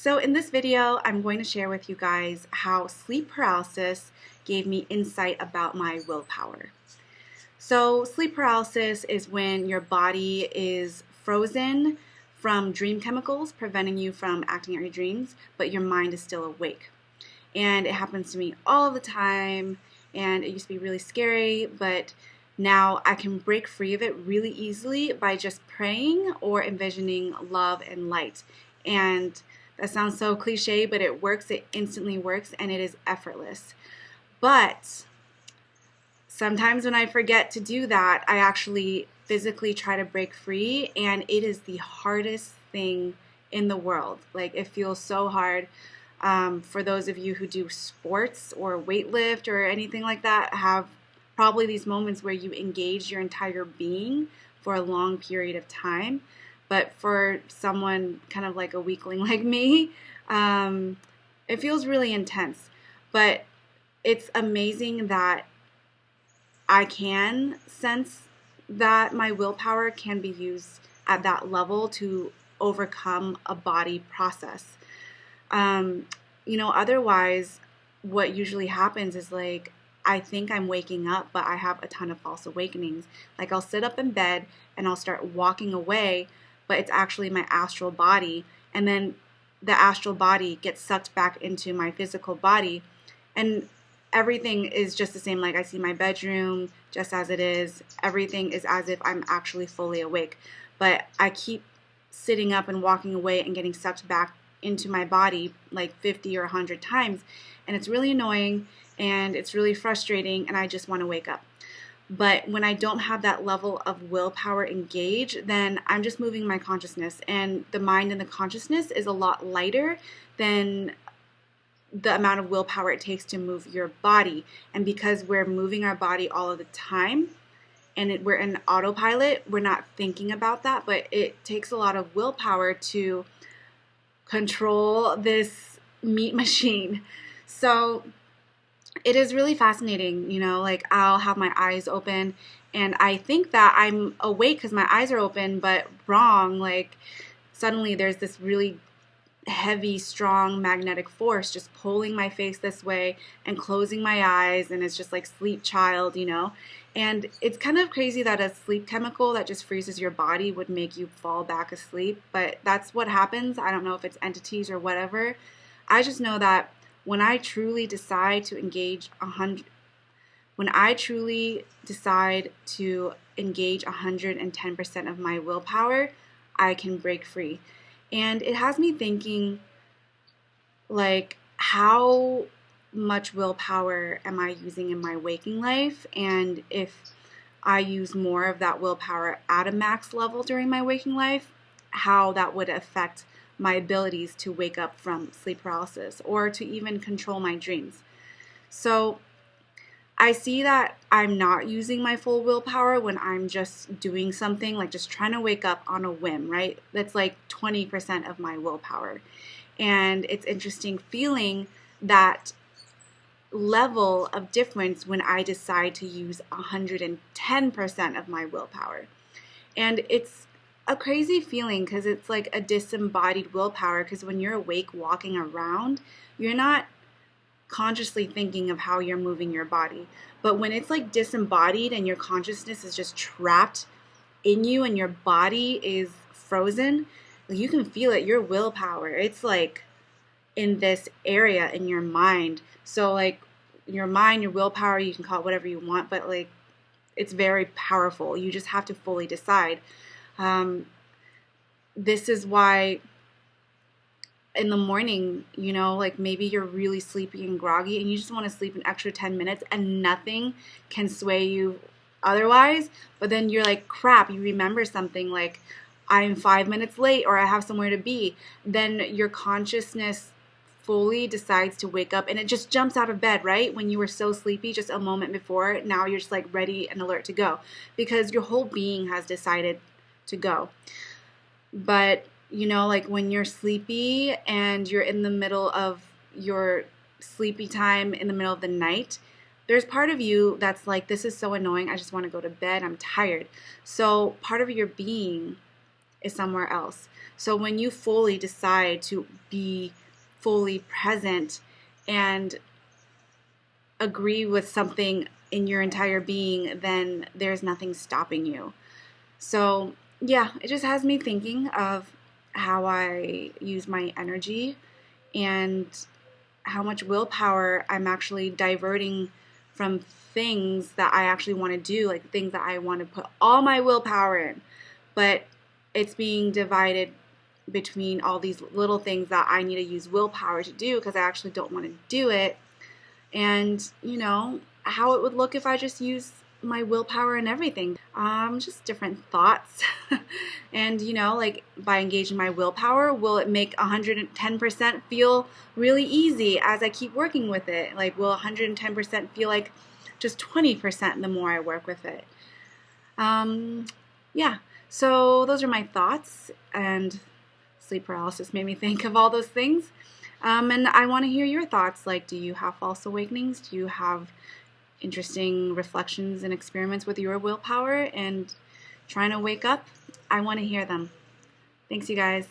So in this video, I'm going to share with you guys how sleep paralysis gave me insight about my willpower. So sleep paralysis is when your body is frozen from dream chemicals, preventing you from acting out your dreams, but your mind is still awake. And it happens to me all the time, and it used to be really scary, but now I can break free of it really easily by just praying or envisioning love and light. And that sounds so cliche, but it works. It instantly works, and it is effortless. But sometimes when I forget to do that, I actually physically try to break free, and it is the hardest thing in the world. Like, it feels so hard. For those of you who do sports or weightlift or anything like that, have probably these moments where you engage your entire being for a long period of time. But for someone kind of like a weakling like me, it feels really intense. But it's amazing that I can sense that my willpower can be used at that level to overcome a body process. Otherwise, what usually happens is like, I think I'm waking up, but I have a ton of false awakenings. Like, I'll sit up in bed and I'll start walking away, but it's actually my astral body. And then the astral body gets sucked back into my physical body. And everything is just the same. Like, I see my bedroom just as it is. Everything is as if I'm actually fully awake. But I keep sitting up and walking away and getting sucked back into my body like 50 or 100 times. And it's really annoying and it's really frustrating, and I just want to wake up. But when I don't have that level of willpower engaged, then I'm just moving my consciousness, and the mind and the consciousness is a lot lighter than the amount of willpower it takes to move your body. And because we're moving our body all of the time and we're in autopilot, we're not thinking about that, but it takes a lot of willpower to control this meat machine. So it is really fascinating, like, I'll have my eyes open and I think that I'm awake because my eyes are open, but wrong. Like, suddenly there's this really heavy, strong magnetic force just pulling my face this way and closing my eyes, and it's just like sleep child, And it's kind of crazy that a sleep chemical that just freezes your body would make you fall back asleep, but that's what happens. I don't know if it's entities or whatever. I just know that when I truly decide to engage 110% of my willpower, I can break free. And it has me thinking, like, how much willpower am I using in my waking life? And if I use more of that willpower at a max level during my waking life, how that would affect my abilities to wake up from sleep paralysis or to even control my dreams. So I see that I'm not using my full willpower when I'm just doing something, like just trying to wake up on a whim, right? That's like 20% of my willpower. And it's interesting feeling that level of difference when I decide to use 110% of my willpower. And it's a crazy feeling because it's like a disembodied willpower, because when you're awake walking around, you're not consciously thinking of how you're moving your body. But when it's like disembodied and your consciousness is just trapped in you and your body is frozen, you can feel it, your willpower. It's like in this area in your mind. So like your mind, your willpower, you can call it whatever you want, but like it's very powerful. You just have to fully decide. This is why in the morning, like maybe you're really sleepy and groggy and you just want to sleep an extra 10 minutes and nothing can sway you otherwise. But then you're like, crap, you remember something like I'm 5 minutes late or I have somewhere to be. Then your consciousness fully decides to wake up and it just jumps out of bed, right? When you were so sleepy just a moment before, now you're just like ready and alert to go because your whole being has decided to go. But like when you're sleepy and you're in the middle of your sleepy time in the middle of the night, there's part of you that's like, this is so annoying, I just want to go to bed, I'm tired. So part of your being is somewhere else. So when you fully decide to be fully present and agree with something in your entire being, then there's nothing stopping you. So yeah, it just has me thinking of how I use my energy and how much willpower I'm actually diverting from things that I actually want to do, like things that I want to put all my willpower in. But it's being divided between all these little things that I need to use willpower to do because I actually don't want to do it. And, how it would look if I just use my willpower and everything. Just different thoughts. And, like by engaging my willpower, will it make 110% feel really easy as I keep working with it? Like, will 110% feel like just 20% the more I work with it? Yeah. So those are my thoughts, and sleep paralysis made me think of all those things. And I want to hear your thoughts. Like, do you have false awakenings? Do you have interesting reflections and experiments with your willpower and trying to wake up? I want to hear them. Thanks, you guys.